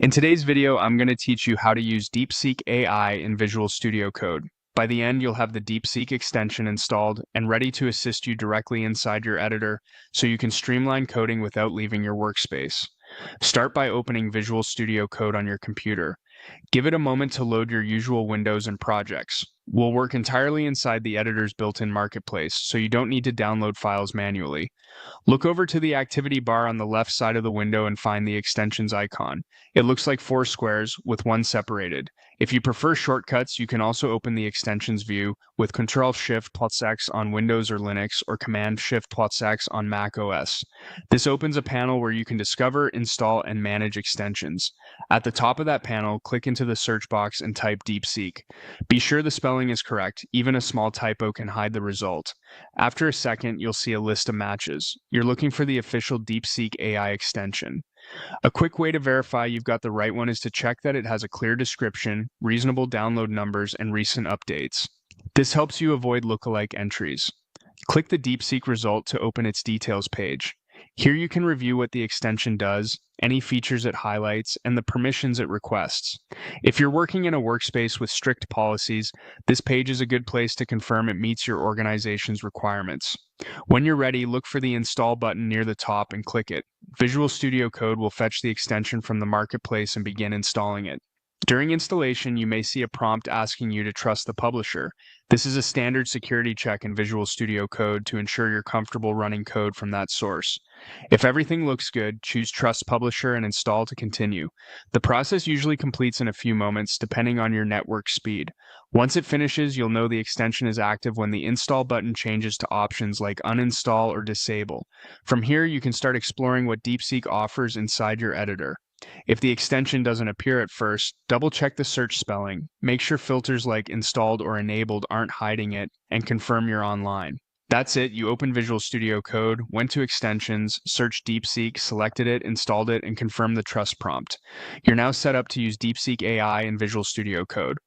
In today's video, I'm going to teach you how to use Deepseek AI in Visual Studio Code. By the end, you'll have the Deepseek extension installed and ready to assist you directly inside your editor so you can streamline coding without leaving your workspace. Start by opening Visual Studio Code on your computer. Give it a moment to load your usual windows and projects. We'll work entirely inside the editor's built-in marketplace, so you don't need to download files manually. Look over to the activity bar on the left side of the window and find the extensions icon. It looks like four squares with one separated. If you prefer shortcuts, you can also open the extensions view with Ctrl+Shift+X on Windows or Linux or Command+Shift+X on Mac OS. This opens a panel where you can discover, install, and manage extensions. At the top of that panel, click into the search box and type DeepSeek. Be sure the spelling is correct. Even a small typo can hide the result. After a second, you'll see a list of matches. You're looking for the official Deepseek AI extension. A quick way to verify you've got the right one is to check that it has a clear description, reasonable download numbers, and recent updates. This helps you avoid lookalike entries. Click the Deepseek result to open its details page. Here you can review what the extension does, any features it highlights, and the permissions it requests. If you're working in a workspace with strict policies, this page is a good place to confirm it meets your organization's requirements. When you're ready, look for the Install button near the top and click it. Visual Studio Code will fetch the extension from the marketplace and begin installing it. During installation, you may see a prompt asking you to trust the publisher. This is a standard security check in Visual Studio Code to ensure you're comfortable running code from that source. If everything looks good, choose Trust Publisher and install to continue. The process usually completes in a few moments, depending on your network speed. Once it finishes, you'll know the extension is active when the Install button changes to options like Uninstall or Disable. From here, you can start exploring what Deepseek offers inside your editor. If the extension doesn't appear at first, double-check the search spelling, make sure filters like installed or enabled aren't hiding it, and confirm you're online. That's it. You open Visual Studio Code, went to Extensions, searched Deepseek, selected it, installed it, and confirmed the trust prompt. You're now set up to use Deepseek AI in Visual Studio Code.